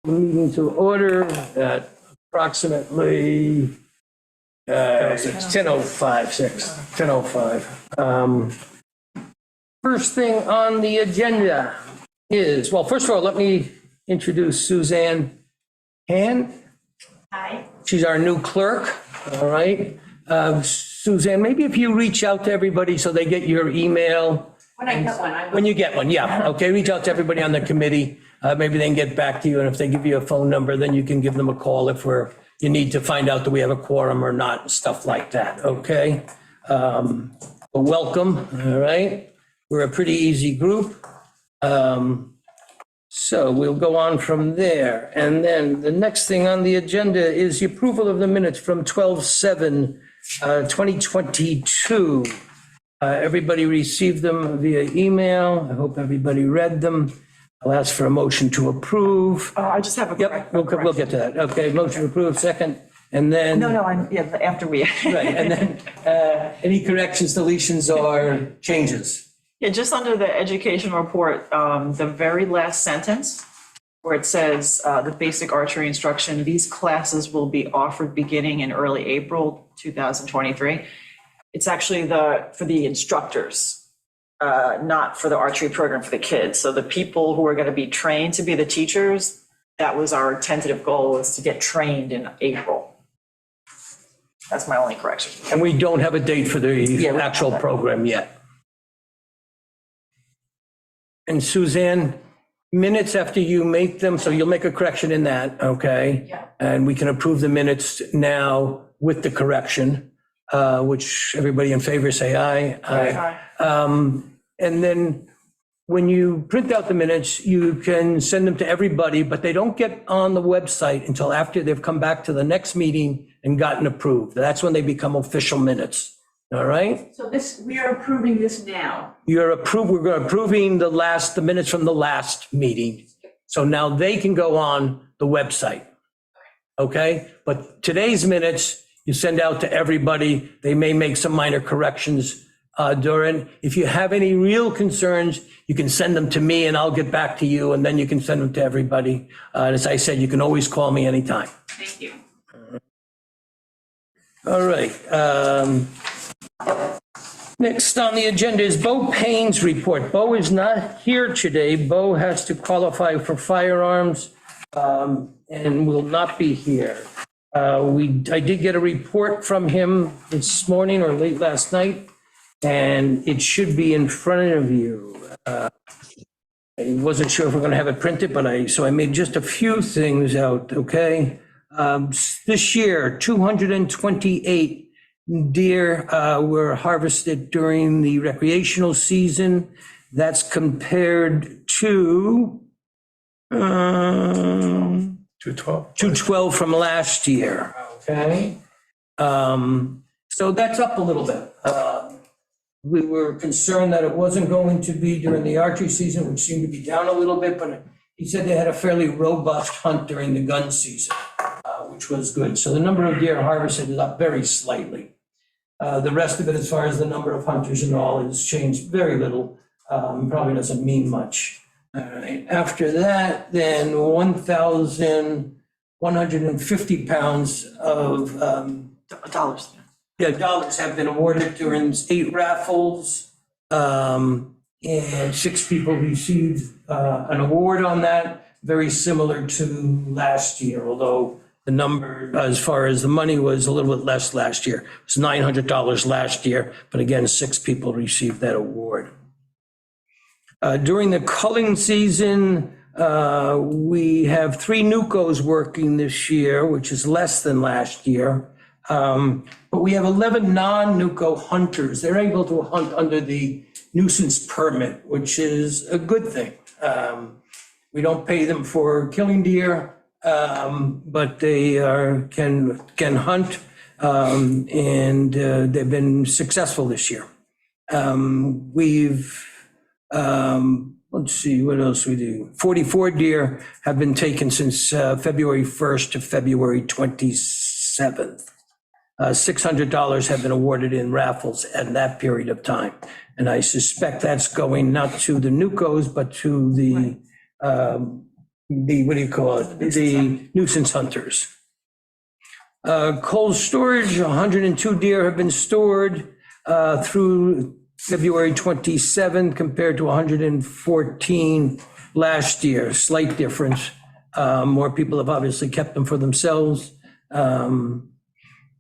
Meeting to order at approximately 10:05. First thing on the agenda is, well, first of all, let me introduce Suzanne Hand. Hi. She's our new clerk, all right? Suzanne, maybe if you reach out to everybody so they get your email. When I get one, I will. When you get one, yeah, okay, reach out to everybody on the committee. Maybe they can get back to you, and if they give you a phone number, then you can give them a call if you need to find out that we have a quorum or not, stuff like that, okay? Welcome, all right? We're a pretty easy group. So we'll go on from there. And then the next thing on the agenda is the approval of the minutes from 12/7/2022. Everybody received them via email. I hope everybody read them. I'll ask for a motion to approve. I just have a Yep, we'll get to that. Okay, motion to approve, second, and then. No, after we. Right, and then any corrections, deletions, or changes? Yeah, just under the education report, the very last sentence where it says the basic archery instruction, these classes will be offered beginning in early April 2023. It's actually for the instructors. Not for the archery program for the kids. So the people who are going to be trained to be the teachers, that was our tentative goal, was to get trained in April. That's my only correction. And we don't have a date for the actual program yet. And Suzanne, minutes after you make them, so you'll make a correction in that, okay? Yeah. And we can approve the minutes now with the correction, which everybody in favor say aye. Aye. And then when you print out the minutes, you can send them to everybody, but they don't get on the website until after they've come back to the next meeting and gotten approved. That's when they become official minutes, all right? So we are approving this now. We're approving the minutes from the last meeting. So now they can go on the website, okay? But today's minutes, you send out to everybody. They may make some minor corrections during. If you have any real concerns, you can send them to me and I'll get back to you, and then you can send them to everybody. And as I said, you can always call me anytime. Thank you. All right. Next on the agenda is Bo Payne's report. Bo is not here today. Bo has to qualify for firearms and will not be here. I did get a report from him this morning or late last night, and it should be in front of you. I wasn't sure if we're going to have it printed, but so I made just a few things out, okay? This year, 228 deer were harvested during the recreational season. That's compared to 212 from last year, okay? So that's up a little bit. We were concerned that it wasn't going to be during the archery season, which seemed to be down a little bit, but he said they had a fairly robust hunt during the gun season, which was good. So the number of deer harvested is up very slightly. The rest of it, as far as the number of hunters and all, has changed very little. Probably doesn't mean much. All right. After that, then 1,150 pounds of Dollars. dollars have been awarded during 8 raffles, and 6 people received an award on that, very similar to last year, although the number, as far as the money, was a little bit less last year. It was $900 last year, but again, 6 people received that award. During the culling season, we have 3 NUCOs working this year, which is less than last year. But we have 11 non-NUCO hunters. They're able to hunt under the nuisance permit, which is a good thing. We don't pay them for killing deer, but they can hunt, and they've been successful this year. Let's see, what else we do? 44 deer have been taken since February 1st to February 27th. $600 have been awarded in raffles at that period of time. And I suspect that's going not to the NUCOs, but to the what do you call it? The nuisance hunters. Cold storage, 102 deer have been stored through February 27 compared to 114 last year. Slight difference. More people have obviously kept them for themselves.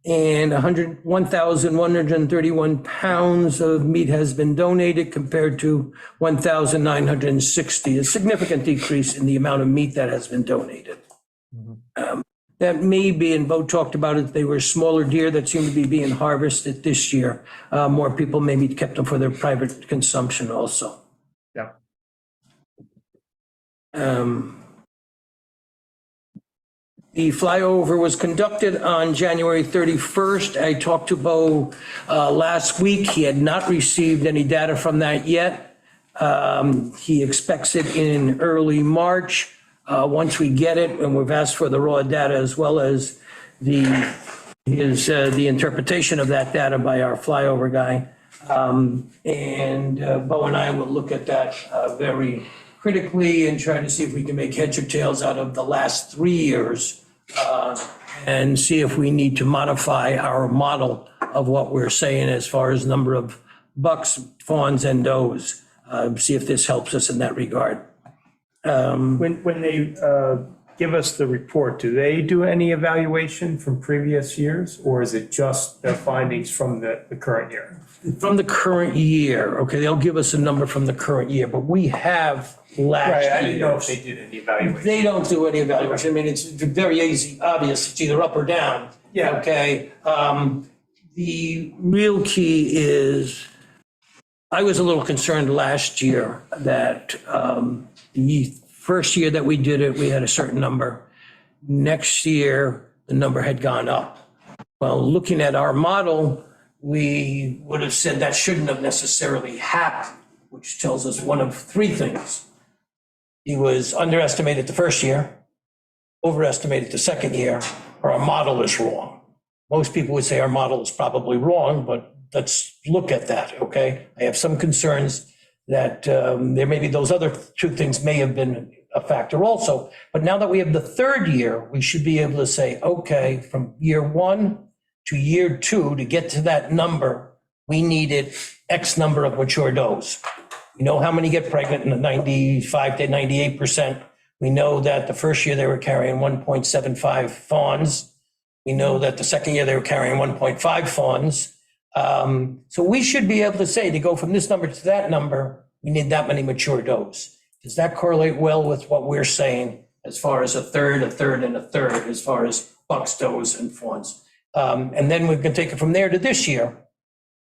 And 1,131 pounds of meat has been donated compared to 1,960, a significant decrease in the amount of meat that has been donated. That may be, and Bo talked about it, they were smaller deer that seem to be being harvested this year. More people maybe kept them for their private consumption also. Yeah. The flyover was conducted on January 31st. I talked to Bo last week. He had not received any data from that yet. He expects it in early March. Once we get it, and we've asked for the raw data as well as the interpretation of that data by our flyover guy. And Bo and I will look at that very critically and try to see if we can make heads or tails out of the last 3 years and see if we need to modify our model of what we're saying as far as number of bucks, fawns, and does. See if this helps us in that regard. When they give us the report, do they do any evaluation from previous years, or is it just their findings from the current year? From the current year, okay, they'll give us a number from the current year, but we have last Right, year. I didn't know if they did any evaluation. They don't do any evaluation. I mean, it's very easy, obvious. It's either up or down. Yeah. Okay. The real key is, I was a little concerned last year that the first year that we did it, we had a certain number. Next year, the number had gone up. Well, looking at our model, we would have said that shouldn't have necessarily happened, which tells us one of three things. He was underestimated the first year, overestimated the second year, or our model is wrong. Most people would say our model is probably wrong, but let's look at that, okay? I have some concerns that there may be those other two things may have been a factor also. But now that we have the third year, we should be able to say, okay, from year 1 to year 2, to get to that number, we needed X number of mature does. We know how many get pregnant in the 95 to 98%. We know that the first year they were carrying 1.75 fawns. We know that the second year they were carrying 1.5 fawns. So we should be able to say, to go from this number to that number, we need that many mature does. Does that correlate well with what we're saying as far as a third, and a third, as far as bucks, does, and fawns? And then we can take it from there to this year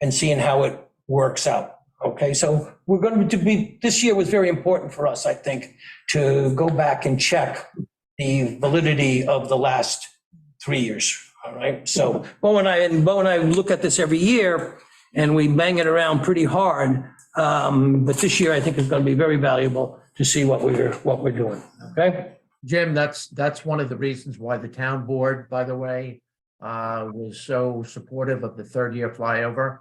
and seeing how it works out. Okay, so we're going to be, this year was very important for us, I think, to go back and check the validity of the last 3 years. All right, so Bo and I look at this every year and we bang it around pretty hard. But this year I think is going to be very valuable to see what we're doing. Okay. Jim, that's one of the reasons why the town board, by the way, was so supportive of the third-year flyover.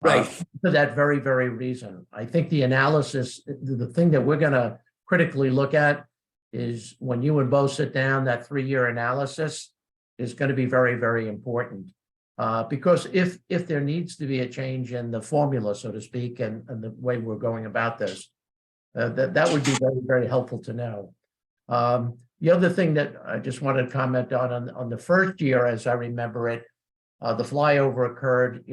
Right. For that very, very reason. I think the analysis, the thing that we're gonna critically look at is when you and Bo sit down, that 3-year analysis is gonna be very, very important. Because if there needs to be a change in the formula, so to speak, and the way we're going about this, that would be very, very helpful to know. The other thing that I just wanted to comment on the first year, as I remember it, the flyover occurred,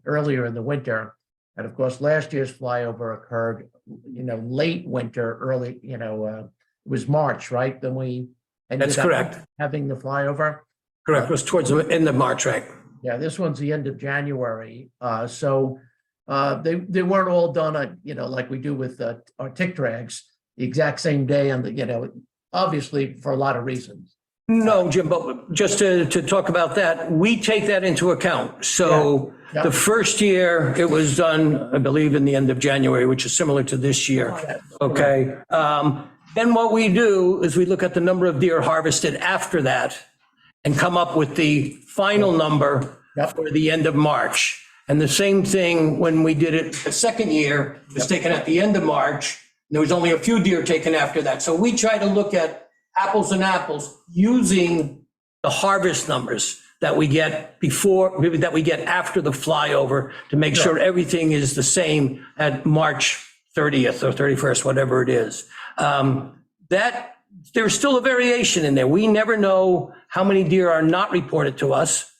earlier in the winter. And of course, last year's flyover occurred, late winter, early, it was March, right? Then we ended That's up correct. having the flyover. Correct. It was towards the end of March, right? Yeah, this one's the end of January. So they weren't all done on, like we do with our tick drags, the exact same day, and obviously for a lot of reasons. No, Jim, but just to talk about that, we take that into account. So Yeah. the first year it was done, I believe, in the end of January, which is similar to this year. Okay. Then what we do is we look at the number of deer harvested after that and come up with the final number Yep. for the end of March. And the same thing when we did it the second year, it was taken at the end of March. There was only a few deer taken after that. So we try to look at apples and apples using the harvest numbers that we get before, that we get after the flyover to make sure everything is the same at March 30th or 31st, whatever it is. That there's still a variation in there. We never know how many deer are not reported to us.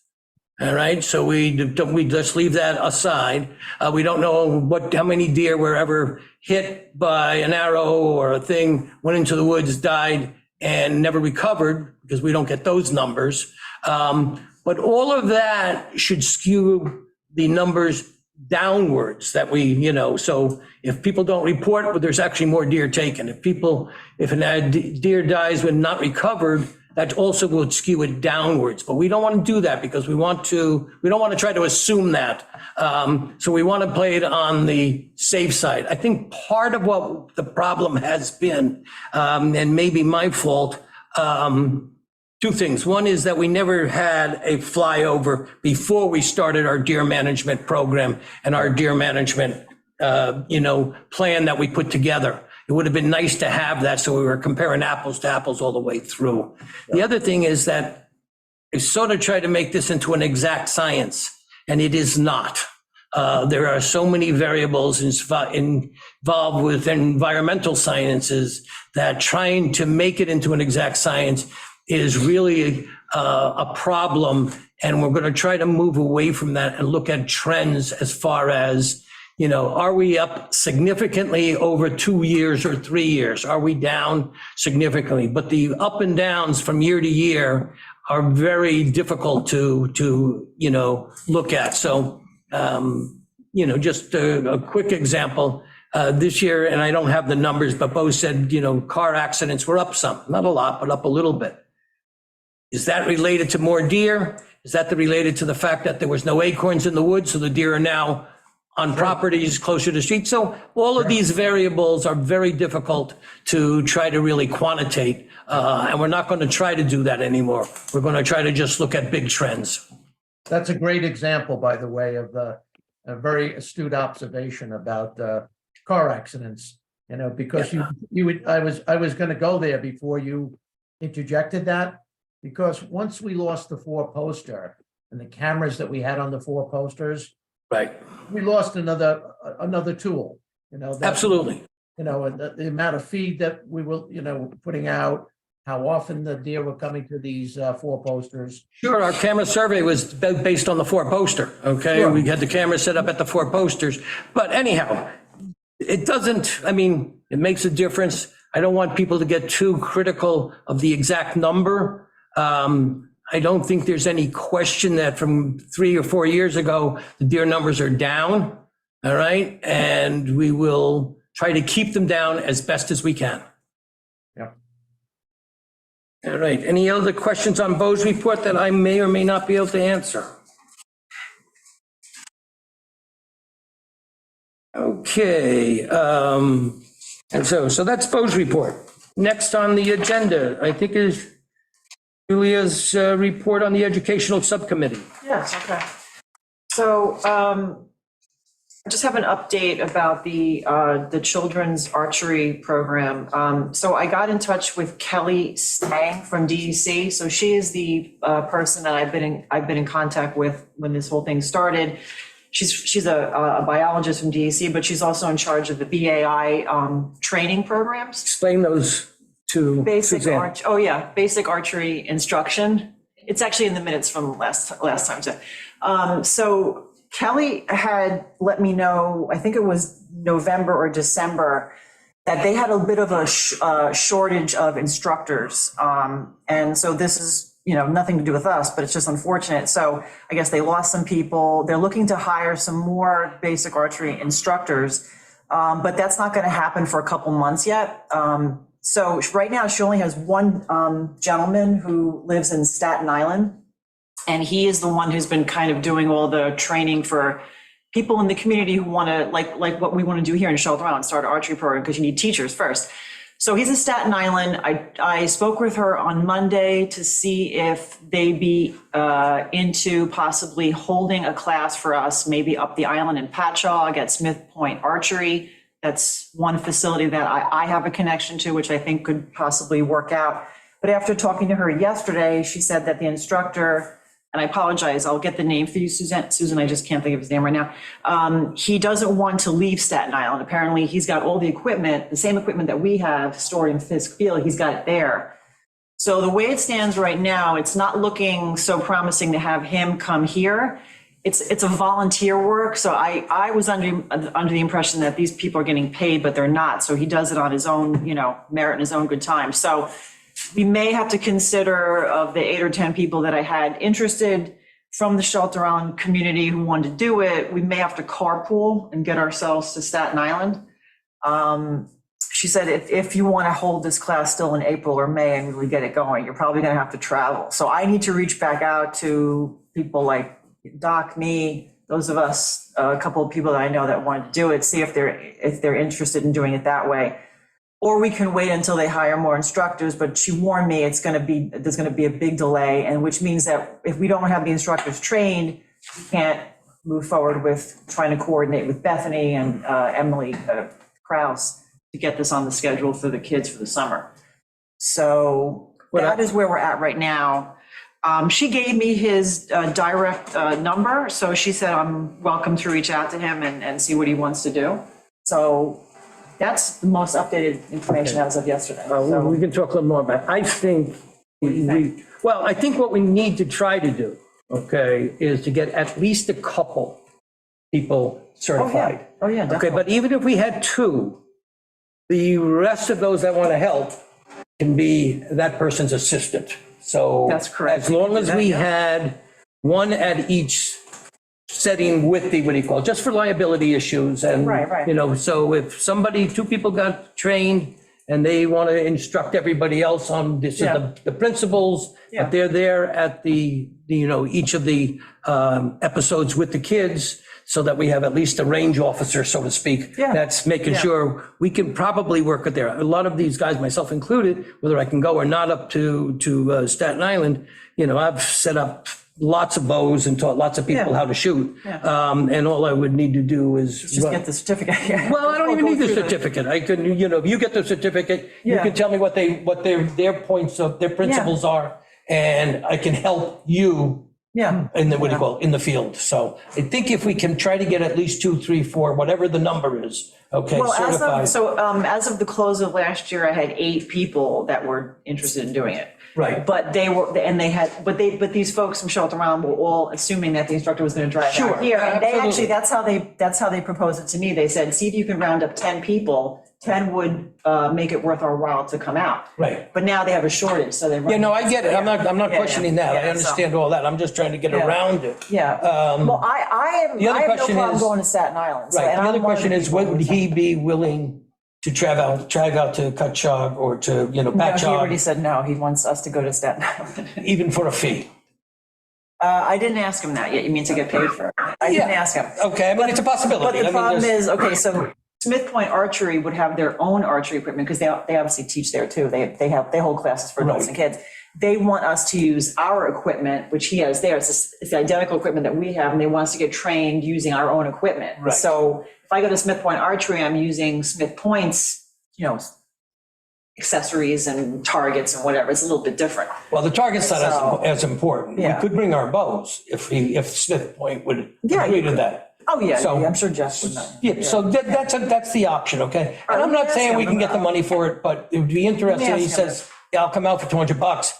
All right, so we just leave that aside. We don't know how many deer were ever hit by an arrow or a thing, went into the woods, died, and never recovered, because we don't get those numbers. But all of that should skew the numbers downwards that we, so if people don't report, but there's actually more deer taken. If a deer dies when not recovered, that also will skew it downwards. But we don't want to do that, because we don't want to try to assume that. So we want to play it on the safe side. I think part of what the problem has been, and maybe my fault, two things. One is that we never had a flyover before we started our deer management program and our deer management, plan that we put together. It would have been nice to have that, so we were comparing apples to apples all the way through. The other thing is that I sort of try to make this into an exact science, and it is not. There are so many variables involved with environmental sciences that trying to make it into an exact science is really a problem. And we're going to try to move away from that and look at trends as far as, are we up significantly over 2 years or 3 years? Are we down significantly? But the up and downs from year to year are very difficult to look at. So, just a quick example. This year, and I don't have the numbers, but Bo said, car accidents were up some, not a lot, but up a little bit. Is that related to more deer? Is that related to the fact that there was no acorns in the woods, so the deer are now on properties closer to streets? So all of these variables are very difficult to try to really quantitate, and we're not going to try to do that anymore. We're going to try to just look at big trends. That's a great example, by the way, of a very astute observation about car accidents. Because I was going to go there before you interjected that, because once we lost the 4-poster and the cameras that we had on the 4 posters, Right. we lost another tool. Absolutely. And the amount of feed that we were putting out, how often the deer were coming to these 4 posters. Sure, our camera survey was based on the 4-poster, okay? Sure. We had the camera set up at the 4 posters. But anyhow, it makes a difference. I don't want people to get too critical of the exact number. I don't think there's any question that from 3 or 4 years ago, the deer numbers are down, all right? And we will try to keep them down as best as we can. Yeah. All right, any other questions on Bo's report that I may or may not be able to answer? Okay, and so that's Bo's report. Next on the agenda, I think, is Julia's report on the educational subcommittee. Yes, okay. So I just have an update about the children's archery program. So I got in touch with Kelly Stang from DEC. So she is the person that I've been in contact with when this whole thing started. She's a biologist from DEC, but she's also in charge of the BAI training programs. Explain those to Suzanne. Basic archery instruction. It's actually in the minutes from last time. So Kelly had let me know, I think it was November or December, that they had a bit of a shortage of instructors. And so this is, nothing to do with us, but it's just unfortunate. So I guess they lost some people. They're looking to hire some more basic archery instructors, but that's not going to happen for a couple months yet. So right now she only has one gentleman who lives in Staten Island, and he is the one who's been kind of doing all the training for people in the community who want to, like what we want to do here in Charlotte Island, start an archery program, because you need teachers first. So he's in Staten Island. I spoke with her on Monday to see if they'd be into possibly holding a class for us, maybe up the island in Patchogue at Smith Point Archery. That's one facility that I have a connection to, which I think could possibly work out. But after talking to her yesterday, she said that the instructor, and I apologize, I'll get the name for you, Susan, I just can't think of his name right now. He doesn't want to leave Staten Island. Apparently, he's got all the equipment, the same equipment that we have stored in Fisk Field, he's got it there. So the way it stands right now, it's not looking so promising to have him come here. It's a volunteer work, so I was under the impression that these people are getting paid, but they're not. So he does it on his own, merit and his own good time. So we may have to consider, of the 8 or 10 people that I had interested from the Shelter Island community who wanted to do it, we may have to carpool and get ourselves to Staten Island. She said, if you want to hold this class still in April or May and really get it going, you're probably going to have to travel. So I need to reach back out to people like Doc, me, those of us, a couple of people that I know that want to do it, see if they're interested in doing it that way. Or we can wait until they hire more instructors, but she warned me there's going to be a big delay, and which means that if we don't have the instructors trained, we can't move forward with trying to coordinate with Bethany and Emily Kraus to get this on the schedule for the kids for the summer. So that is where we're at right now. She gave me his direct number, so she said I'm welcome to reach out to him and see what he wants to do. So that's the most updated information as of yesterday. So We can talk a little more about it. I think I think what we need to try to do, okay, is to get at least a couple people certified. Oh, yeah, Okay, definitely. but even if we had 2, the rest of those that want to help can be that person's assistant. So That's correct. as long as we Yeah. had one at each setting with the, just for liability issues and, Right. so if 2 people got trained and they want to instruct everybody else on this, Yeah. the principles, Yeah. but they're there at each of the episodes with the kids, so that we have at least a range officer, so to speak. Yeah. That's making Yeah. sure we can probably work with there. A lot of these guys, myself included, whether I can go or not up to Staten Island, I've set up lots of bows and taught lots of people Yeah. how to shoot. Yeah. And all I would need to do is. Just get the certificate. Well, I don't even need the Go through certificate. I can, if you get the certificate, you Yeah. can tell me what their points of, their principles are, and I can help you Yeah. in the, in the field. So I think if we can try to get at least 2, 3, 4, whatever the number is, okay, Well, certified. as of the close of last year, I had 8 people that were interested in doing it. Right. But but these folks from Shelter Island were all assuming that the instructor was going to drive Sure, out here. And they absolutely. actually, that's how they proposed it to me. They said, see if you can round up 10 people. 10 would make it worth our while to come out. Right. But now they have a shortage, so they. Yeah, no, I get it. I'm not Yeah, questioning that. yeah, I understand all that. I'm just trying to get Yeah. around it. Yeah. Well, I the other have no question problem is- going to Staten Island. so- Right. and The I'm other one of question the is, people would who's- he be willing to drive out to Cutchogue or to, No, he already Patchogue, said no. He wants us to go to Staten Island. even for a fee? I didn't ask him that yet. You mean to get paid for it? I didn't ask him. Okay, I mean, it's a possibility. But I the mean, problem there's- is, okay, so Smith Point Archery would have their own archery equipment because they obviously teach there too. They hold classes for adults and kids. They want us to use our equipment, which he has there. It's the identical equipment that we have, and they want us to get trained using our own equipment. Right. So if I go to Smith Point Archery, I'm using Smith Point's, accessories and targets and whatever. It's a little bit different. Well, the target's not So- as important. We Yeah. could bring our bows if Smith Point would Yeah, agree you to could. that. Oh, yeah, So- I'm sure Jeff would know. Yeah, so that's the option, okay? And I'm not saying we can get the money for it, but it would be interesting. He ask him. says, yeah, I'll come out for $200.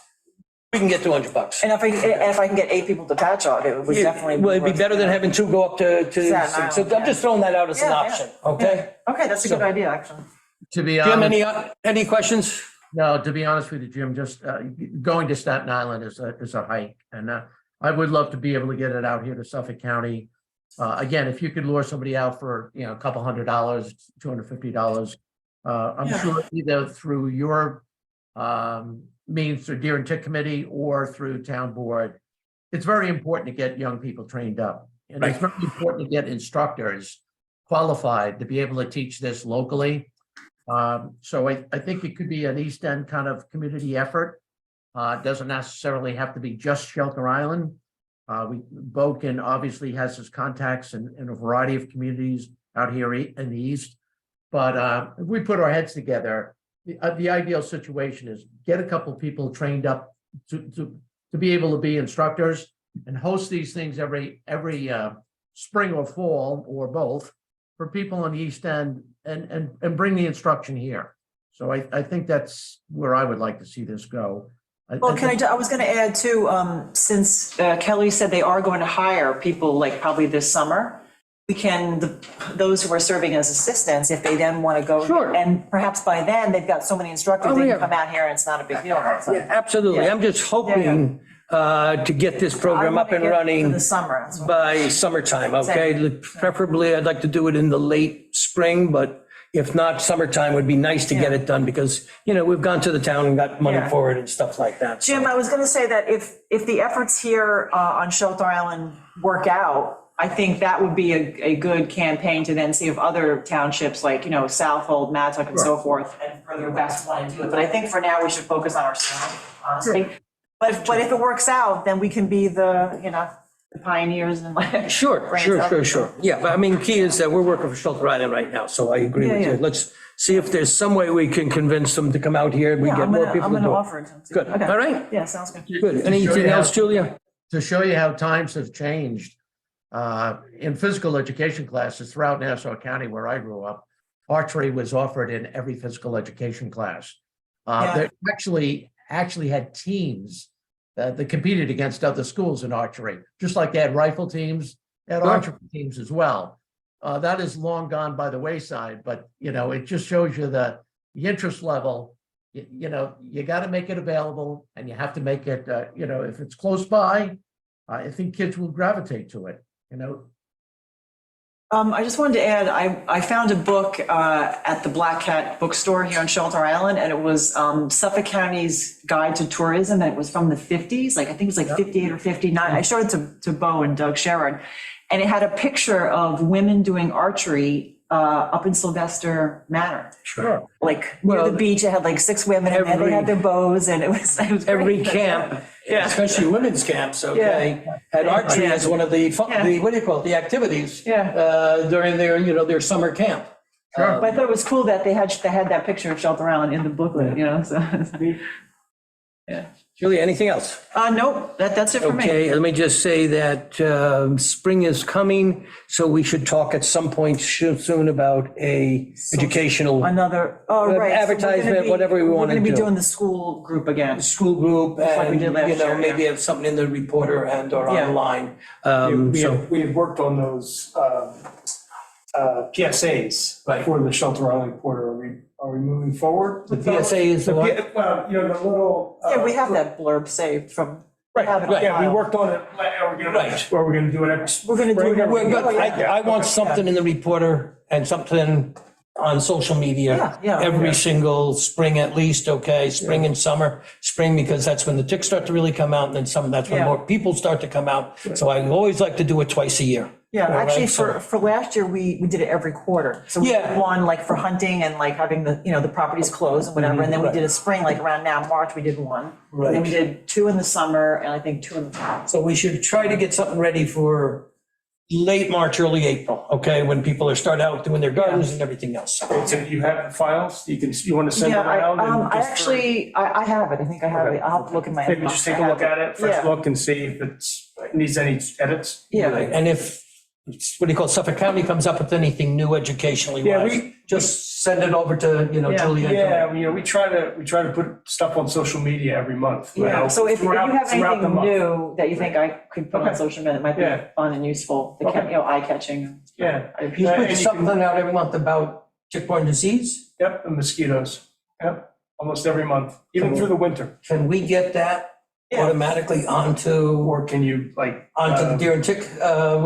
We can get $200. And if I can get 8 people to Patchogue, it would definitely. Well, it'd be worth better it. than having 2 go up to, Staten so Island, I'm just throwing that out as an Yeah, yeah. option, okay? Okay, that's a good idea, actually. To be Jim, honest, any questions? no, to be honest with you, Jim, just going to Staten Island is a hike. And I would love to be able to get it out here to Suffolk County. Again, if you could lure somebody out for, a couple $100, $250, I'm Yeah. sure either through your means through Deer and Tick Committee or through Town Board, it's very important to get young people trained up. And it's very important to get instructors qualified to be able to teach this locally. So I think it could be an East End kind of community effort. It doesn't necessarily have to be just Shelter Island. Boken obviously has his contacts in a variety of communities out here in the East. But if we put our heads together, the ideal situation is get a couple of people trained up to be able to be instructors and host these things every spring or fall or both for people on the East End and bring the instruction here. So I think that's where I would like to see this go. Well, I was going to add too, since Kelly said they are going to hire people like probably this summer, we can, those who are serving as assistants, if they then want to go. Sure. And perhaps by then, they've got so many instructors, Oh, they yeah. can come out here and it's not a big deal. Yeah, absolutely. Yeah. I'm just hoping to get this program up and For running the summer. That's what- by summertime, okay? Preferably, I'd like to do it in the late spring, but if not, summertime would be nice to get it done because, we've gone to the town and got money Yeah. for it and stuff like that. so. Jim, I was going to say that if the efforts here on Shelter Island work out, I think that would be a good campaign to then see if other townships like, Southold, Mattock and so forth and further west want to do it. But I think for now, we should focus on ourselves, honestly. But if it works out, then we can be the pioneers and like. Sure. brains up. Yeah, but I mean, key is that we're working for Shelter Island right now, so I agree with Yeah, you. yeah. Let's see if there's some way we can convince them to come out here. We Yeah, get I'm more gonna, people I'm to gonna do it. offer it. to them. Good, Okay. all right, Yeah, sounds good. good. Anything else, Julia? To show you how times have changed, in physical education classes throughout Nassau County where I grew up, archery was offered in every physical education class. They actually had teams that competed against other schools in archery, just like they had rifle teams, they had Sure. archery teams as well. That is long gone by the wayside, but it just shows you the interest level. You got to make it available and you have to make it, if it's close by, I think kids will gravitate to it, I just wanted to add, I found a book at the Black Cat bookstore here on Shelter Island, and it was Suffolk County's Guide to Tourism, and it was from the 50s, I think it was like 58 or 59. I showed it to Bo and Doug Sherrod, and it had a picture of women doing archery up in Sylvester Manor. Sure. Like near Well, the beach, it had like 6 women, and they had their bows, and it was Every great. camp, Yeah. especially women's camps, okay, had archery Yeah. as one of the, Yeah. what do you call it, the activities Yeah. during their summer camp. But I thought it was cool that they had that picture of Shelter Island in the booklet, so. Julia, anything else? Nope, that's it for me. Okay, let me just say that spring is coming, so we should talk at some point soon about a educational Another, right. so we're gonna advertisement, be- whatever we wanna We're gonna do. be doing the school group again. school group like we and, did last year, maybe yeah. have something in the reporter and or Yeah. online. We had worked on those PSAs Right. for the Shelter Island Porter. Are we moving forward? The with those? PSA is the what? Well, the little. Yeah, we have that blurb saved from. Right, have it on yeah, we file. worked on it. Are we gonna, Right. Or are we gonna do it next? We're gonna do spring? it- We're good. Oh, yeah. I want something in the reporter and something on social media. Yeah. Every single spring at least, okay, spring and summer. Spring because that's when the ticks start to really come out, and then summer, that's when Yeah. more people start to come out. So I always like to do it twice a year. Yeah, All right, actually, so- for last year, we did it every quarter. So we Yeah. did one like for hunting and like having the properties closed and whatever. And then we Right. did a spring, like around now, March, we did one. And then we Right. did 2 in the summer and I think 2 in the fall. So we should try to get something ready for late March, early April, okay, when people are start out doing their gardens and everything else. So you have the files? You want to send Yeah, them around? and I just for- actually, I have it. I think I have it. I'll have to look in my. Maybe inbox. just take I a have look at it, first Yeah. look and see if it needs any edits. Yeah. Right, and if, what do you call it, Suffolk County comes up with anything new educationally Yeah, wise, we- just send it over to, Yeah. Julia. Yeah, we try to put stuff on social media every month. Yeah, so if you throughout- have throughout the anything month. new that you think I could put on Okay. social media, it might be Yeah. fun and useful, Okay. eye-catching. Yeah. I You appreciate put and you something out every month about tick-borne disease? Yep, and mosquitoes. Yep, almost every month, even through the winter. Can we get that Yeah. automatically onto Or can you onto the Deer and Tick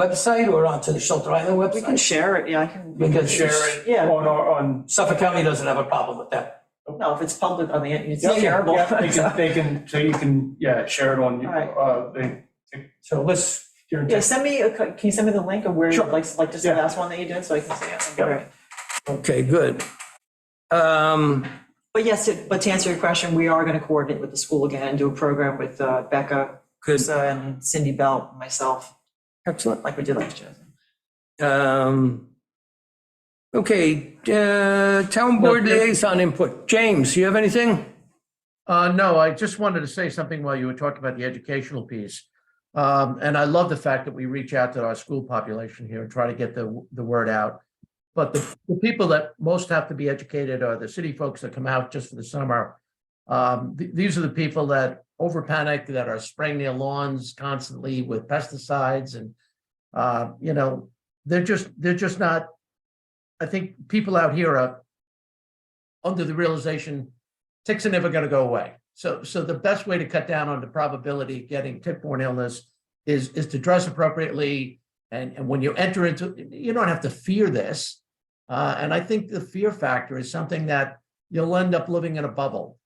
website or onto the Shelter Island We can website? share it, yeah, I can. Because share it Yeah. on. Suffolk County doesn't have a problem with that. No, if it's public on the, it's Yeah, yeah, shareable. Yeah, they can, so you can, share it on, Alright. So let's, Deer and Yeah, Tick. send me, can you send me the link of where, Sure. like just the Yeah. last one that you did, so I can see it? Yeah. Okay. okay, good. But yes, but to answer your question, we are gonna coordinate with the school again and do a program with Becca, Good, Krista, and Cindy Belt, and myself, excellent. like we did last year. Okay, town board liaison input. James, you have anything? No, I just wanted to say something while you were talking about the educational piece. And I love the fact that we reach out to our school population here and try to get the word out. But the people that most have to be educated are the city folks that come out just for the summer. These are the people that over panic, that are spraying their lawns constantly with pesticides and, you know, they're just not, I think people out here are under the realization ticks are never going to go away. So the best way to cut down on the probability of getting tick-borne illness is to dress appropriately. And when you enter into, you don't have to fear this. And I think the fear factor is something that you'll end up living in a bubble.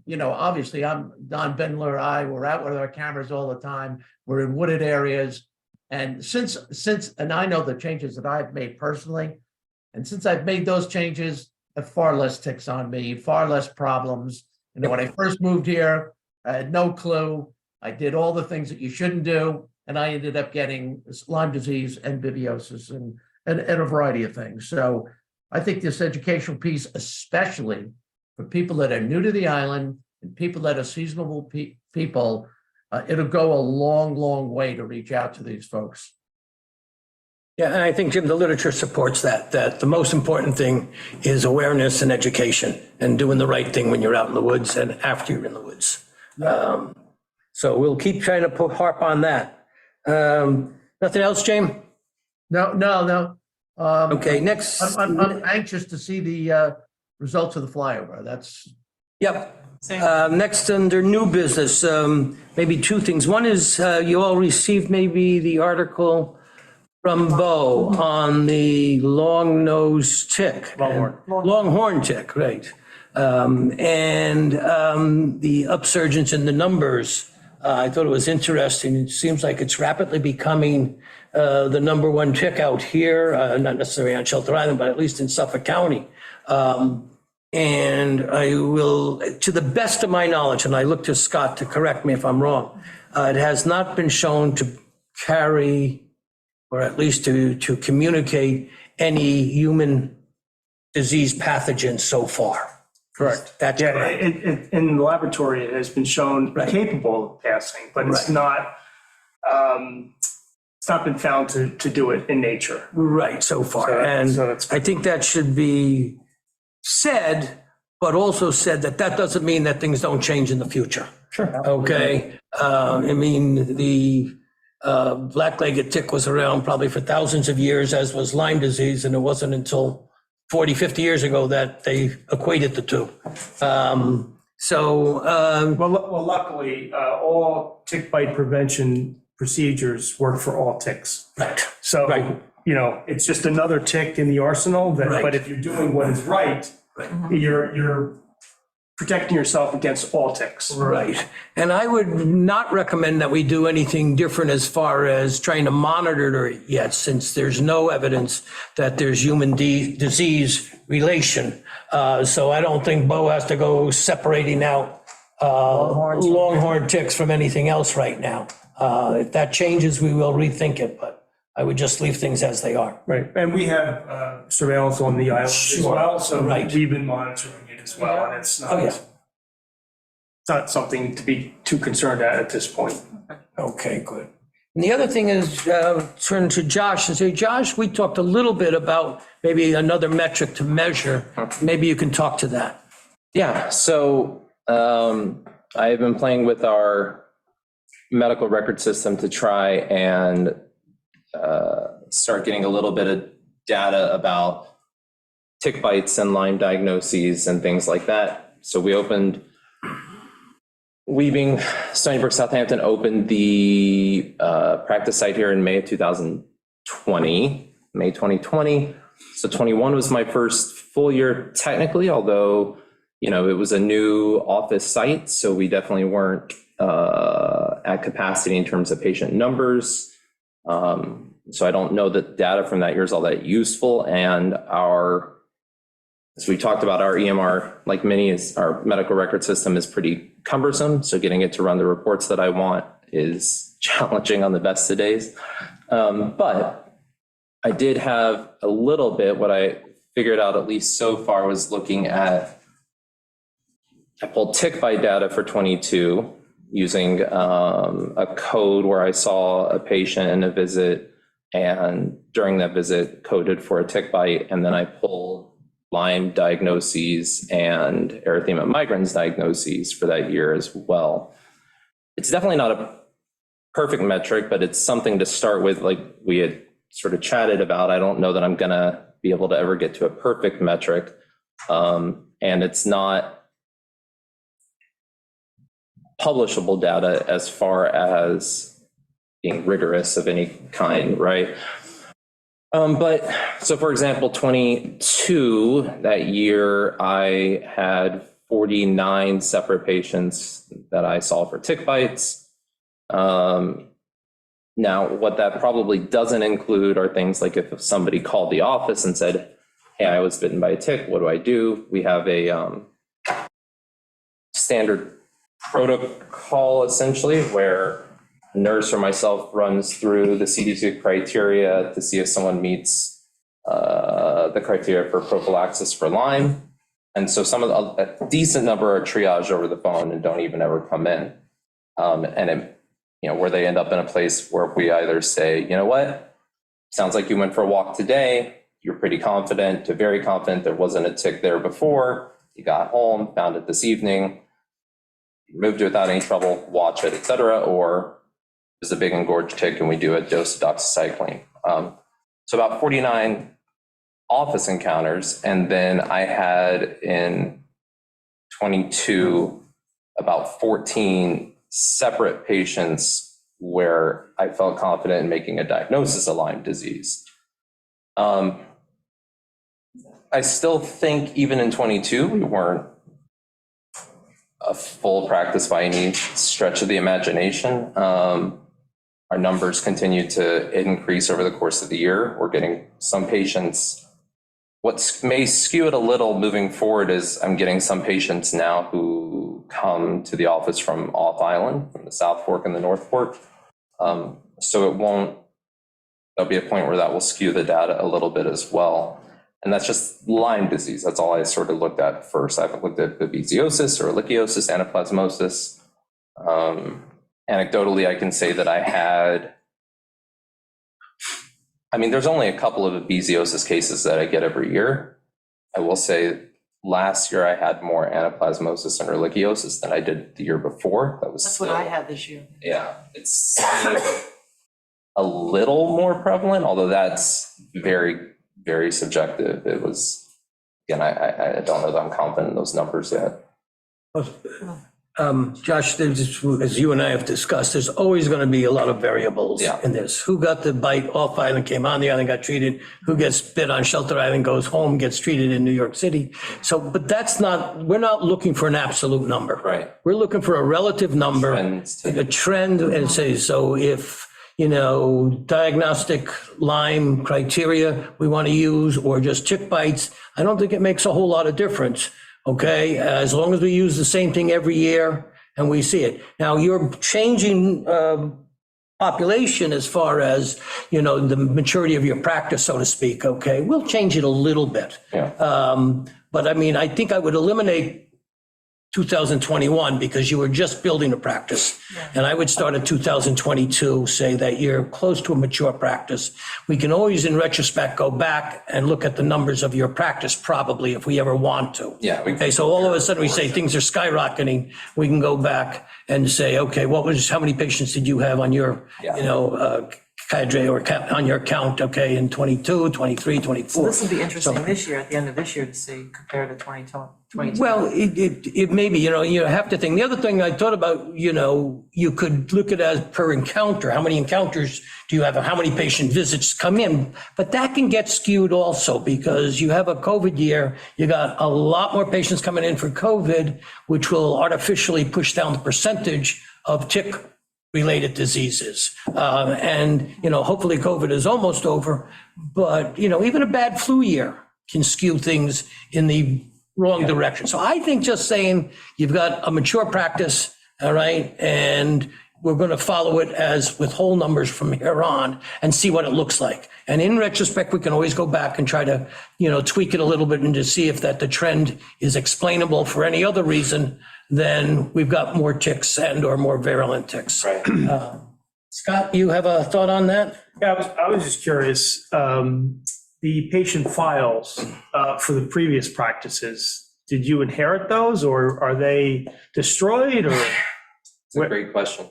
You know, obviously I'm Don Bendler, we're out with our cameras all the time. We're in wooded areas. And and I know the changes that I've made personally, and since I've made those changes, I have far less ticks on me, far less problems. You know, when I first moved here, I had no clue. I did all the things that you shouldn't do, and I ended up getting Lyme disease and babiosis and a variety of things. So I think this educational piece, especially for people that are new to the island and people that are seasonal people, it'll go a long, long way to reach out to these folks. Yeah, and I think, Jim, the literature supports that the most important thing is awareness and education and doing the right thing when you're out in the woods and after you're in the woods. So we'll keep trying to harp on that. Nothing else, James? No. Okay, next. I'm anxious to see the results of the flyover. That's. Yep. Next, under new business, maybe two things. One is you all received maybe the article from Bo on the long-nosed tick. Longhorn tick, right. And the upsurgence in the numbers. I thought it was interesting. It seems like it's rapidly becoming the number one tick out here, not necessarily on Shelter Island, but at least in Suffolk County. And I will, to the best of my knowledge, and I look to Scott to correct me if I'm wrong, it has not been shown to carry, or at least to communicate, any human disease pathogens so far. Correct. That's Yeah, correct. in the laboratory, it has been shown Right. capable of passing, but it's Right. not been found to do it in nature. Right, so far. So And that's- I think that should be said, but also said that doesn't mean that things don't change in the future. Sure. Okay, I mean, the black-legged tick was around probably for thousands of years, as was Lyme disease, and it wasn't until 40, 50 years ago that they equated the two. Well, luckily, all tick bite prevention procedures work for all ticks. Right, So, Right. you know, it's just another tick in the arsenal, Right. but if you're doing what is right, you're protecting yourself against all ticks. right. And I would not recommend that we do anything different as far as trying to monitor it yet, since there's no evidence that there's human disease relation. So I don't think Bo has to go separating out longhorn ticks from anything else right now. If that changes, we will rethink it, but I would just leave things as they are. Right, and we have surveillance on the island as Sure. well, so Right. we've been monitoring it as well, and it's Oh, yeah. not something to be too concerned at this point. Okay, good. And the other thing is, turn to Josh and say, Josh, we talked a little bit about maybe another metric to measure. Maybe you can talk to that. Yeah, so I've been playing with our medical record system to try and start getting a little bit of data about tick bites and Lyme diagnoses and things like that. So we opened, Weaving, Stony Brook, Southampton opened the practice site here in May of 2020, May 2020. So 21 was my first full year technically, although, you know, it was a new office site, so we definitely weren't at capacity in terms of patient numbers. So I don't know that data from that year is all that useful. And as we talked about, our EMR, like many, is our medical record system is pretty cumbersome. So getting it to run the reports that I want is challenging on the best of days. But I did have a little bit, what I figured out at least so far was looking at, I pulled tick bite data for 22 using a code where I saw a patient in a visit, and during that visit coded for a tick bite, and then I pulled Lyme diagnoses and erythema migrans diagnoses for that year as well. It's definitely not a perfect metric, but it's something to start with, like we had sort of chatted about. I don't know that I'm gonna be able to ever get to a perfect metric. And it's not publishable data as far as being rigorous of any kind, right? But so for example, 22, that year I had 49 separate patients that I saw for tick bites. Now, what that probably doesn't include are things like if somebody called the office and said, hey, I was bitten by a tick, what do I do? We have a standard protocol essentially where a nurse or myself runs through the CDC criteria to see if someone meets the criteria for prophylaxis for Lyme. And so a decent number are triaged over the phone and don't even ever come in. And it, where they end up in a place where we either say, you know what, sounds like you went for a walk today, you're pretty confident to very confident there wasn't a tick there before, you got home, found it this evening, removed it without any trouble, watch it, etc. Or there's a big engorged tick and we do a dose of doxycycline. So about 49 office encounters. And then I had in 22, about 14 separate patients where I felt confident in making a diagnosis of Lyme disease. I still think even in 22, we weren't a full practice by any stretch of the imagination. Our numbers continue to increase over the course of the year. We're getting some patients. What may skew it a little moving forward is I'm getting some patients now who come to the office from off island, from the South Fork and the North Fork. So there'll be a point where that will skew the data a little bit as well. And that's just Lyme disease. That's all I sort of looked at first. I haven't looked at babesiosis or ehrlichiosis, anaplasmosis. Anecdotally, I can say that there's only a couple of babesiosis cases that I get every year. I will say last year I had more anaplasmosis and ehrlichiosis than I did the year before. That's what I had this year. Yeah, it's a little more prevalent, although that's very, very subjective. It was, again, I don't know that I'm confident in those numbers yet. Josh, as you and I have discussed, there's always going to be a lot of variables in this. Who got the bite off island, came on the island, got treated, who gets bit on Shelter Island, goes home, gets treated in New York City. So, but we're not looking for an absolute number. Right. We're looking for a relative number, a trend, and say, so if, diagnostic Lyme criteria we want to use, or just tick bites, I don't think it makes a whole lot of difference. Okay, as long as we use the same thing every year and we see it. Now, you're changing population as far as, the maturity of your practice, so to speak, okay? We'll change it a little bit. Yeah. But I think I would eliminate 2021 because you were just building a practice. Yeah. And I would start at 2022, say that you're close to a mature practice. We can always, in retrospect, go back and look at the numbers of your practice, probably, if we ever want to. Yeah. Okay, so all of a sudden we say things are skyrocketing. We can go back and say, okay, how many patients did you have on your, cadre or on your count, okay, in 22, 23, 24. So this will be interesting this year, at the end of this year, to see compared to 2022. Well, it may be, you have to think. The other thing I thought about, you could look at it as per encounter. How many encounters do you have? How many patient visits come in? But that can get skewed also because you have a COVID year. You got a lot more patients coming in for COVID, which will artificially push down the percentage of tick-related diseases. Hopefully COVID is almost over. But, even a bad flu year can skew things in the wrong direction. So I think just saying you've got a mature practice, all right, and we're going to follow it as with whole numbers from here on and see what it looks like. And in retrospect, we can always go back and try to, tweak it a little bit and to see if that the trend is explainable for any other reason than we've got more ticks and or more virulent ticks. Right. Scott, you have a thought on that? Yeah, I was just curious, the patient files for the previous practices, did you inherit those or are they destroyed or? It's a great question.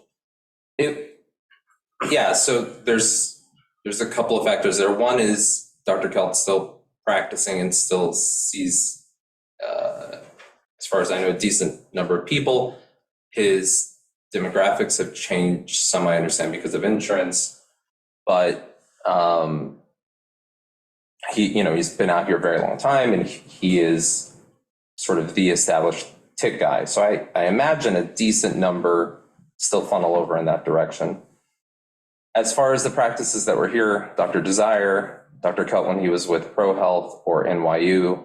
So there's a couple of factors there. One is Dr. Kelt's still practicing and still sees, as far as I know, a decent number of people. His demographics have changed some, I understand, because of insurance, but he's been out here a very long time and he is sort of the established tick guy. So I imagine a decent number still funnel over in that direction. As far as the practices that were here, Dr. Desire, Dr. Kelt when he was with ProHealth or NYU,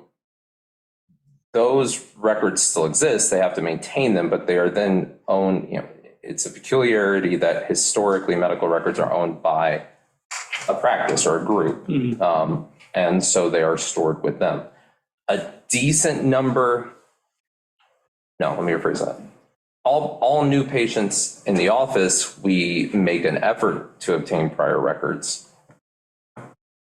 those records still exist. They have to maintain them, but they are then owned, it's a peculiarity that historically medical records are owned by a practice or a group. And so they are stored with them. A decent number, no, let me rephrase that. All new patients in the office, we make an effort to obtain prior records.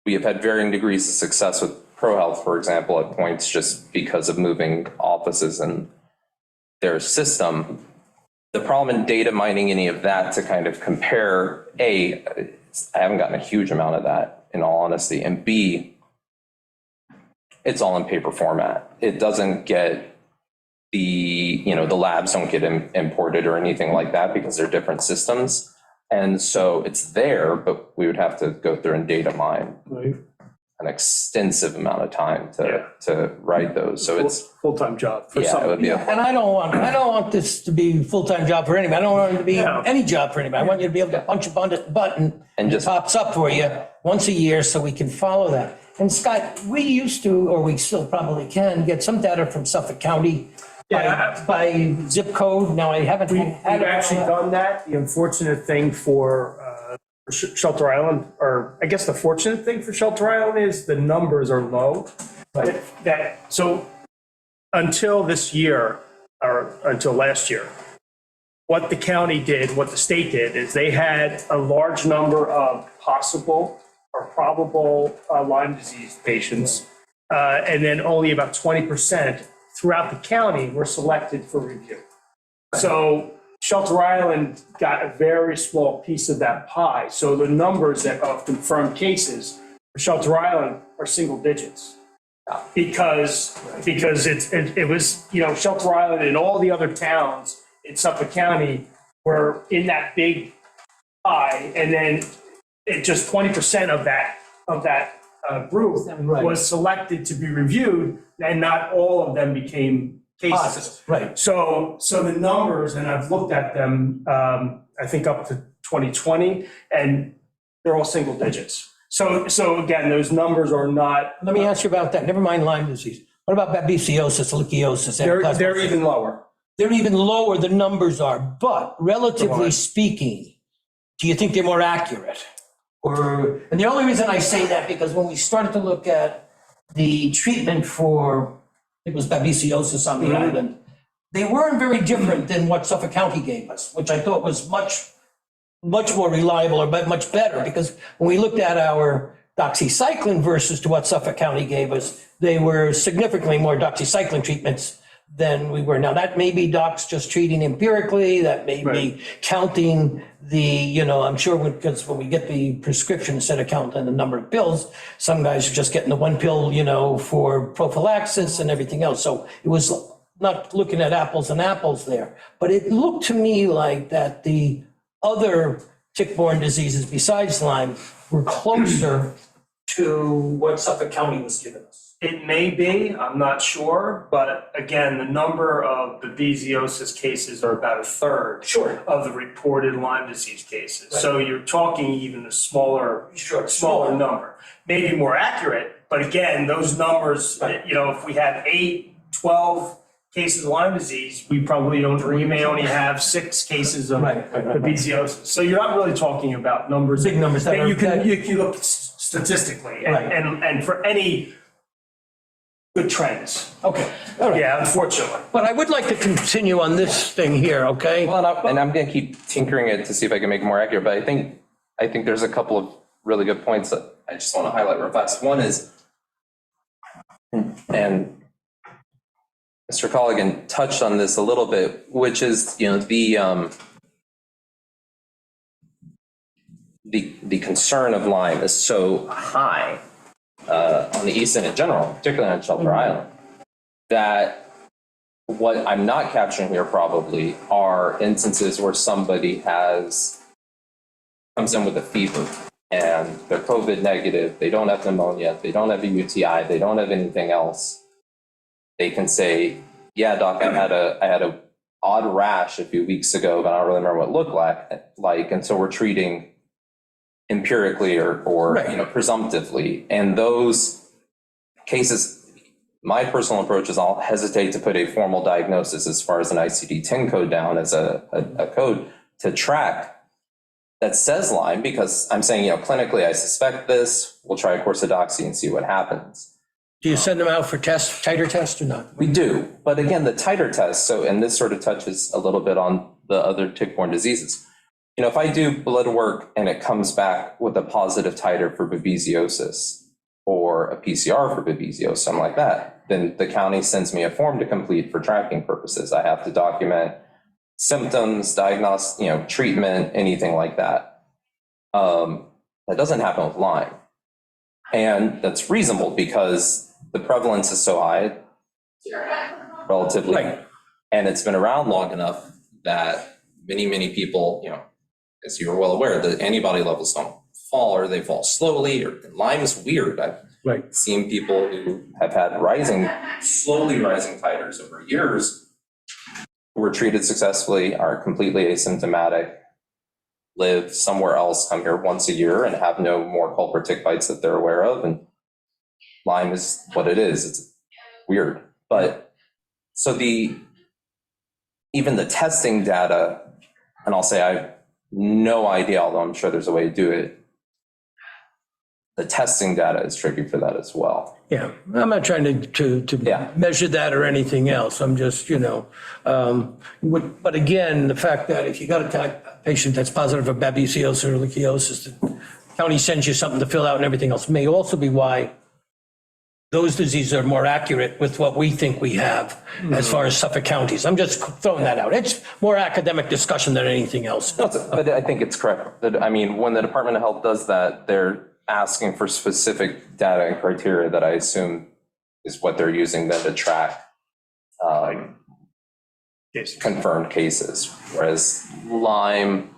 We have had varying degrees of success with ProHealth, for example, at points just because of moving offices and their system. The problem in data mining any of that to kind of compare, I haven't gotten a huge amount of that in all honesty, and B, it's all in paper format. It doesn't get the labs don't get imported or anything like that because they're different systems. And so it's there, but we would have to go through and data mine an extensive amount of time to write those. So it's Full-time job for it some. would be a And I don't want this to be a full-time job for anybody. I don't want it to be any job for anybody. I want you to be able to punch a button And and just- it pops up for you once a year so we can follow that. And Scott, we used to, or we still probably can, get some data from Suffolk County by zip code. Now, I haven't We've had it. actually done that. The unfortunate thing for Shelter Island, or I guess the fortunate thing for Shelter Island is the numbers are low. So until this year, or until last year, what the county did, what the state did, is they had a large number of possible or probable Lyme disease patients, and then only about 20% throughout the county were selected for review. So Shelter Island got a very small piece of that pie. So the numbers that of confirmed cases for Shelter Island are single digits. Because it was, Shelter Island and all the other towns in Suffolk County were in that big pie, and then it just 20% of that group was selected to be reviewed, and not all of them became cases. Positive, right. So the numbers, and I've looked at them, I think up to 2020, and they're all single digits. So again, those numbers are not. Let me ask you about that. Never mind Lyme disease. What about babesiosis, ehrlichiosis? They're even lower. They're even lower, the numbers are, but relatively speaking, do you think they're more accurate? And the only reason I say that, because when we started to look at the treatment for, it was babesiosis on the island, they weren't very different than what Suffolk County gave us, which I thought was much more reliable or much better, because when we looked at our doxycycline versus to what Suffolk County gave us, they were significantly more doxycycline treatments than we were. Now, that may be docs just treating empirically, that may be counting the, I'm sure because when we get the prescription, instead of counting the number of pills, some guys are just getting the one pill, for prophylaxis and everything else. So it was not looking at apples and apples there. But it looked to me like that the other tick-borne diseases besides Lyme were closer to what Suffolk County was giving us. It may be, I'm not sure, but again, the number of babesiosis cases are about a third of the reported Lyme disease cases. Right. So you're talking even a smaller number. Maybe more accurate, but again, those numbers, if we have 8, 12 cases of Lyme disease, we may only have 6 cases of Right. babesiosis. So you're not really talking about numbers. Big numbers that that are- you can look statistically Right. and for any good trends. Okay, all right. Yeah, unfortunately. But I would like to continue on this thing here, okay? Well, and I'm going to keep tinkering it to see if I can make it more accurate, but I think there's a couple of really good points that I just want to highlight real fast. One is, and Mr. Colligan touched on this a little bit, which is, the concern of Lyme is so high on the East End in general, particularly on Shelter Island, that what I'm not capturing here probably are instances where somebody comes in with a fever and they're COVID negative, they don't have pneumonia, they don't have a UTI, they don't have anything else. They can say, yeah, doc, I had a odd rash a few weeks ago, but I don't really remember what it looked like, and so we're treating empirically or Right. presumptively. And those cases, my personal approach is I'll hesitate to put a formal diagnosis as far as an ICD-10 code down as a code to track that says Lyme, because I'm saying, clinically I suspect this, we'll try a course of doxy and see what happens. Do you send them out for titer test or not? We do, but again, the titer test, and this sort of touches a little bit on the other tick-borne diseases. If I do blood work and it comes back with a positive titer for babesiosis or a PCR for babesiosis, something like that, then the county sends me a form to complete for tracking purposes. I have to document symptoms, diagnose, treatment, anything like that. That doesn't happen with Lyme. And that's reasonable because the prevalence is so high, relatively, Right. and it's been around long enough that many, many people, as you are well aware, the antibody levels don't fall, or they fall slowly, or Lyme is weird. I've Right. seen people who have had slowly rising titers over years, who were treated successfully, are completely asymptomatic, live somewhere else, come here once a year and have no more culprit tick bites that they're aware of. And Lyme is what it is. It's weird. But so even the testing data, and I'll say I have no idea, although I'm sure there's a way to do it. The testing data is tricky for that as well. Yeah, I'm not trying to Yeah. measure that or anything else. I'm just, but again, the fact that if you got a patient that's positive for babesiosis or ehrlichiosis, the county sends you something to fill out and everything else may also be why those diseases are more accurate with what we think we have as far as Suffolk counties. I'm just throwing that out. It's more academic discussion than anything else. But I think it's correct. When the Department of Health does that, they're asking for specific data and criteria that I assume is what they're using then to track confirmed cases. Whereas Lyme,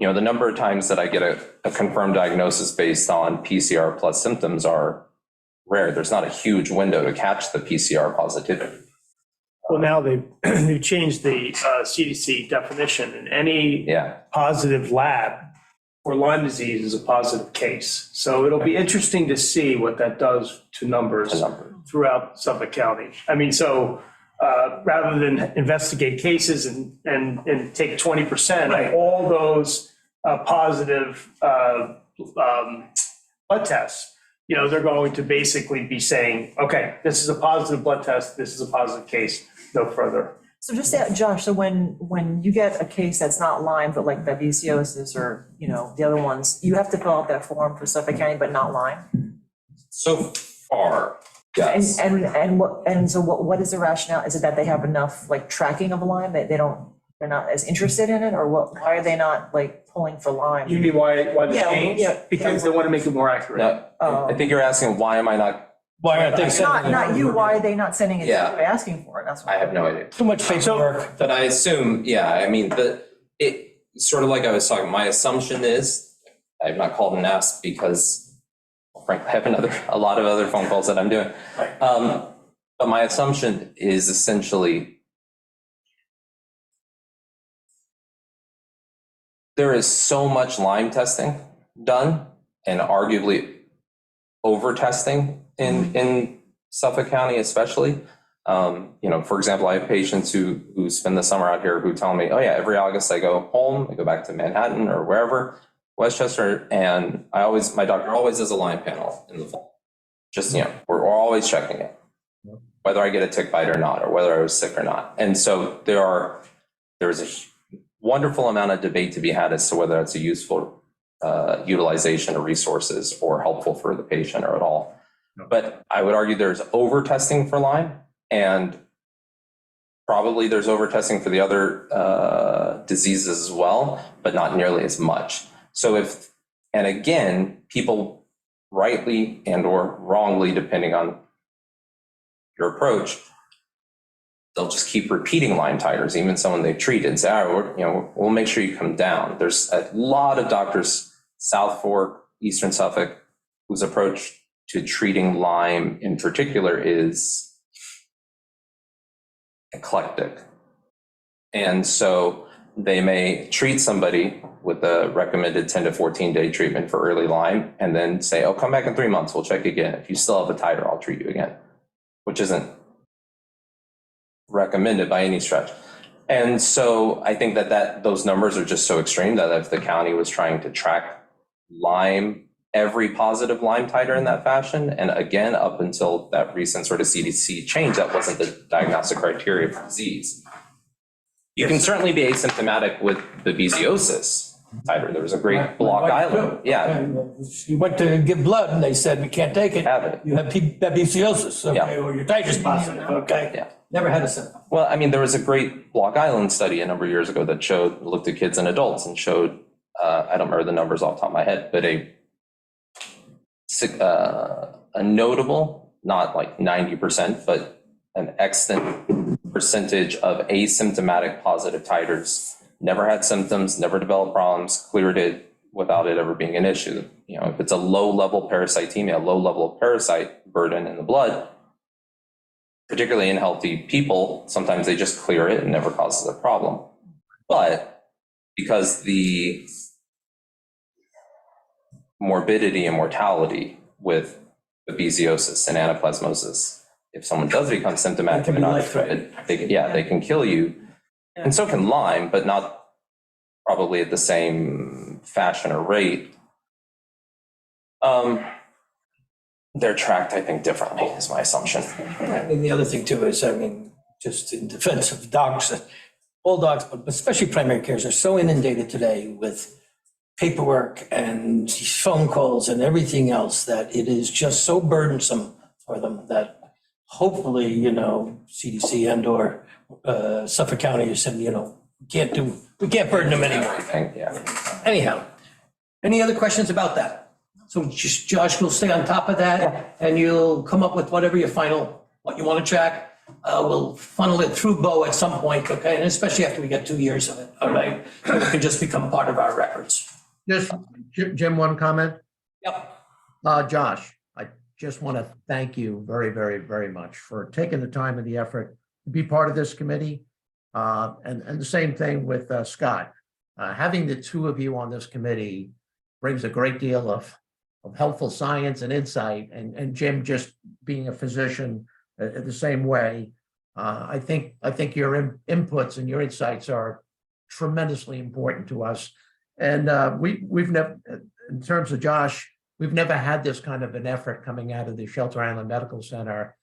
the number of times that I get a confirmed diagnosis based on PCR plus symptoms are rare. There's not a huge window to catch the PCR positivity. Well, now they've changed the CDC definition, and any Yeah. positive lab for Lyme disease is a positive case. So it'll be interesting to see what that does to numbers throughout Suffolk County. Rather than investigate cases and take 20% of all those positive blood tests, they're going to basically be saying, okay, this is a positive blood test, this is a positive case, no further. So just Josh, so when you get a case that's not Lyme, but like babesiosis or, the other ones, you have to fill out that form for Suffolk County, but not Lyme? So far, yes. And so what is the rationale? Is it that they have enough like tracking of Lyme that they're not as interested in it, or what, why are they not like pulling for Lyme? You mean why the Yeah, change? yeah. Because they want to make it more accurate. Now, I think you're asking, why am I not, Why aren't they sending Not you, why are they not sending it to you, Yeah. asking for it? That's what I have no idea. too much paperwork? But I assume, it sort of like I was talking, my assumption is, I have not called and asked because frankly, I have a lot of other phone calls that I'm doing. But my assumption is essentially there is so much Lyme testing done and arguably over testing in Suffolk County especially, For example, I have patients who spend the summer out here who tell me, oh yeah, every August I go home, I go back to Manhattan or wherever, Westchester, and my doctor always does a Lyme panel in the fall. Just, we're always checking it, whether I get a tick bite or not, or whether I was sick or not. And so there's a wonderful amount of debate to be had as to whether it's a useful utilization of resources or helpful for the patient or at all. But I would argue there's over-testing for Lyme, and probably there's over-testing for the other diseases as well, but not nearly as much. So and again, people rightly and or wrongly, depending on your approach, they'll just keep repeating Lyme titers, even someone they've treated, and say, we'll make sure you come down. There's a lot of doctors, South Fork, Eastern Suffolk, whose approach to treating Lyme in particular is eclectic. And so they may treat somebody with a recommended 10 to 14 day treatment for early Lyme and then say, oh, come back in 3 months, we'll check again. If you still have a titer, I'll treat you again, which isn't recommended by any stretch. And so I think that those numbers are just so extreme that if the county was trying to track Lyme, every positive Lyme titer in that fashion, and again, up until that recent sort of CDC change, that wasn't the diagnostic criteria for disease. You can certainly be asymptomatic with babesiosis titer. There was a great Block Island. Yeah. You went to give blood and they said, we can't take it. Have it. You have babesiosis, okay, Yeah. or your titer's positive, okay? Yeah. Never had a symptom. Well, I mean, there was a great Block Island study a number of years ago that looked at kids and adults and showed, I don't remember the numbers off the top of my head, but a notable, not like 90%, but an extant percentage of asymptomatic positive titers, never had symptoms, never developed problems, cleared it without it ever being an issue. If it's a low-level parasitemia, low level of parasite burden in the blood, particularly in healthy people, sometimes they just clear it and never causes a problem. But because the morbidity and mortality with babesiosis and anaplasmosis, if someone does become symptomatic, It can be they're not life-threatening. they can kill you. And so can Lyme, but not probably at the same fashion or rate. They're tracked, I think, differently, is my assumption. I mean, the other thing too is, just in defense of dogs, all dogs, but especially primary cares, are so inundated today with paperwork and phone calls and everything else that it is just so burdensome for them that hopefully, CDC and or Suffolk County has said, we can't burden them anymore. Everything, yeah. Anyhow, any other questions about that? So just Josh will stay on top of that and you'll come up with what you want to track. We'll funnel it through Bo at some point, okay? And especially after we get 2 years of it, all right? So it can just become part of our records. Just, Jim, one comment. Yep. Josh, I just want to thank you very, very, very much for taking the time and the effort to be part of this committee. And the same thing with Scott. Having the two of you on this committee brings a great deal of helpful science and insight, and Jim just being a physician the same way. I think your inputs and your insights are tremendously important to us. And we've never, in terms of Josh, we've never had this kind of an effort coming out of the Shelter Island Medical Center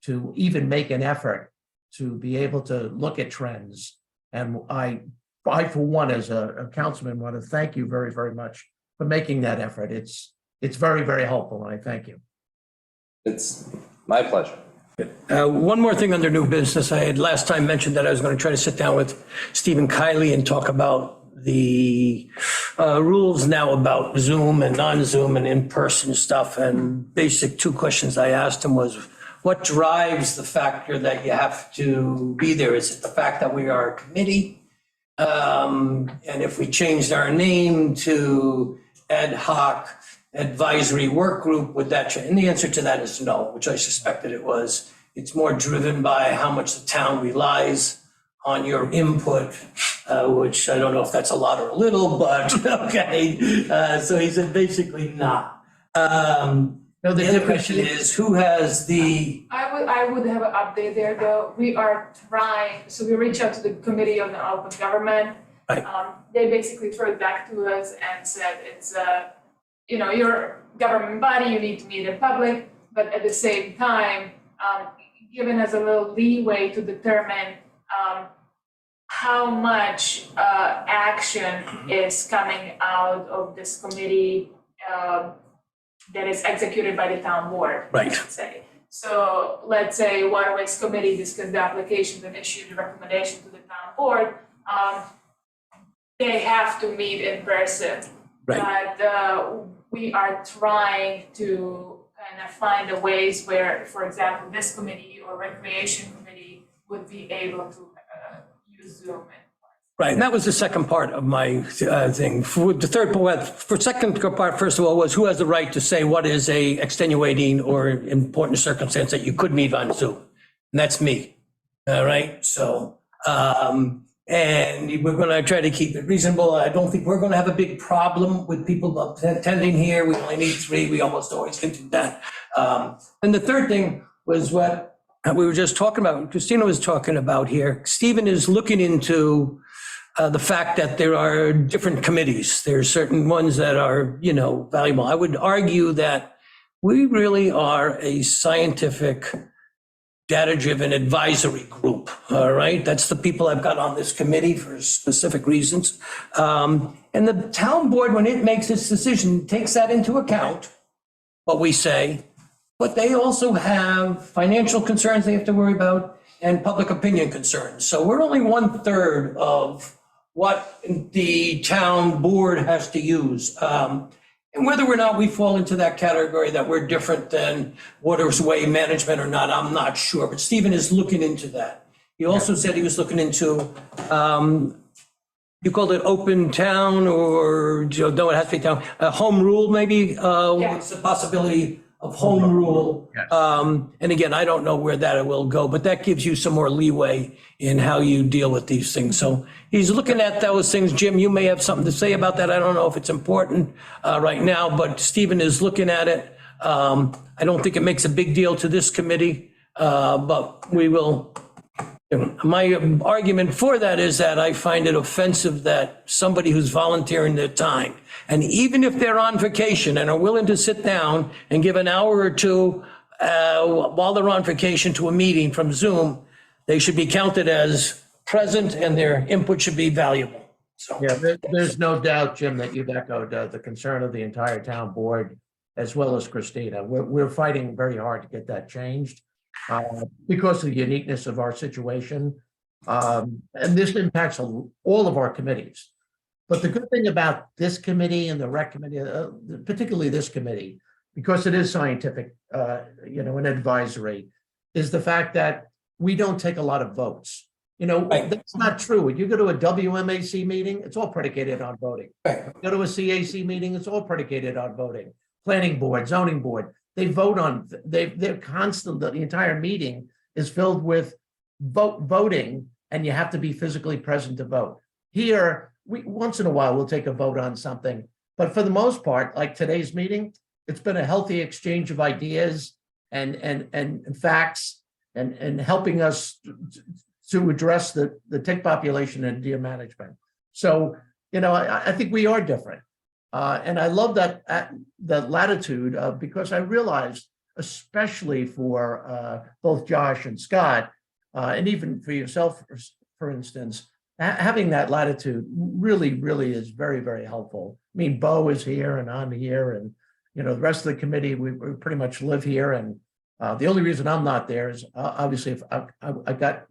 to even make an effort to be able to look at trends. And I for one, as a councilman, want to thank you very, very much for making that effort. It's very, very helpful, and I thank you. It's my pleasure. One more thing under new business. I had last time mentioned that I was going to try to sit down with Stephen Kiley and talk about the rules now about Zoom and non-Zoom and in-person stuff. And basic two questions I asked him was, what drives the factor that you have to be there? Is it the fact that we are a committee? And if we changed our name to ad hoc advisory work group, would that change? And the answer to that is no, which I suspected it was. It's more driven by how much the town relies on your input, which I don't know if that's a lot or a little, but okay. So he said basically not. No, the The other difference question is, who has the, I would have an update there though. We are trying, so we reached out to the Committee on the Open Government. Right. They basically threw it back to us and said it's you're a government body, you need to meet in public, but at the same time, giving us a little leeway to determine how much action is coming out of this committee that is executed by the town board, right, let's say. So let's say Waterways Committee discussed the applications and issued a recommendation to the town board. They have to meet in person. right, But we are trying to kind of find the ways where, for example, this committee or recreation committee would be able to use Zoom. right. And that was the second part of my thing. For the third part, for second part, first of all, was who has the right to say what is a extenuating or important circumstance that you could meet on Zoom? And that's me. All right, so, and we're going to try to keep it reasonable. I don't think we're going to have a big problem with people attending here. We only need 3. We almost always can do that. And the third thing was what we were just talking about, Christina was talking about here. Stephen is looking into the fact that there are different committees. There are certain ones that are, valuable. I would argue that we really are a scientific, data-driven advisory group, all right? That's the people I've got on this committee for specific reasons. And the town board, when it makes its decision, takes that into account, what we say, but they also have financial concerns they have to worry about and public opinion concerns. So we're only 1/3 of what the town board has to use. And whether or not we fall into that category that we're different than Waterway Management or not, I'm not sure. But Stephen is looking into that. He also said he was looking into, you called it open town or, no, it has to be town, home rule maybe? What's the possibility of home rule? And again, I don't know where that will go, but that gives you some more leeway in how you deal with these things. So he's looking at those things. Jim, you may have something to say about that. I don't know if it's important right now, but Stephen is looking at it. I don't think it makes a big deal to this committee, but we will. My argument for that is that I find it offensive that somebody who's volunteering their time, and even if they're on vacation and are willing to sit down and give an hour or two while they're on vacation to a meeting from Zoom, they should be counted as present and their input should be valuable. So, Yeah, there's no doubt, Jim, that you've echoed the concern of the entire town board, as well as Christina. We're fighting very hard to get that changed because of the uniqueness of our situation. And this impacts all of our committees. But the good thing about this committee and the rec committee, particularly this committee, because it is scientific, and advisory, is the fact that we don't take a lot of votes. Right. That's not true. When you go to a WMAC meeting, it's all predicated on voting. right, Go to a CAC meeting, it's all predicated on voting. Planning board, zoning board, they vote on, they're constant, the entire meeting is filled with voting, and you have to be physically present to vote. Here, once in a while, we'll take a vote on something, but for the most part, like today's meeting, it's been a healthy exchange of ideas and facts and helping us to address the tick population and deer management. So, I think we are different. And I love that latitude because I realized, especially for both Josh and Scott, and even for yourself, for instance, having that latitude really, really is very, very helpful. I mean, Bo is here and I'm here, and the rest of the committee, we pretty much live here. And the only reason I'm not there is obviously if I got,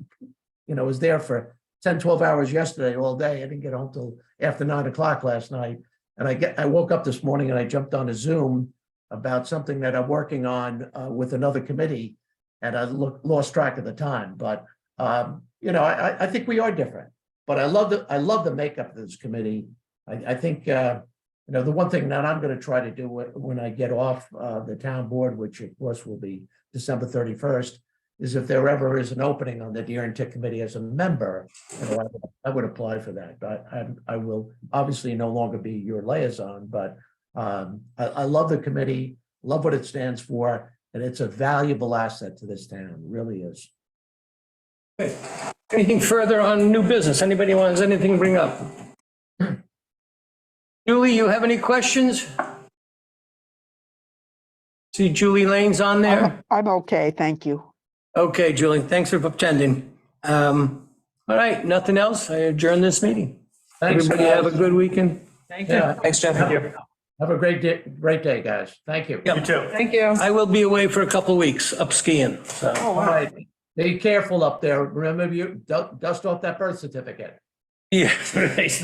was there for 10, 12 hours yesterday all day. I didn't get home till after 9 o'clock last night. And I woke up this morning and I jumped on a Zoom about something that I'm working on with another committee, and I lost track of the time. But I think we are different. But I love the makeup of this committee. I think the one thing that I'm going to try to do when I get off the town board, which of course will be December 31st, is if there ever is an opening on the Deer and Tick Committee as a member, I would apply for that. But I will obviously no longer be your liaison, but I love the committee. love what it stands for, and it's a valuable asset to this town, it really is. Anything further on new business? Anybody wants anything to bring up? Julie, you have any questions? See Julie Lane's on there? I'm okay, thank you. Okay, Julie, thanks for attending. All right, nothing else? I adjourn this meeting. Thanks, Everybody have a guys. good weekend. Thank you. Yeah, Thanks, Jeff. have a great day, guys. Thank you. Yep. You too. Thank you. I will be away for a couple of weeks up skiing, so. Oh, All wow. right. Be careful up there. Remember, you dust off that birth certificate. Yeah, right.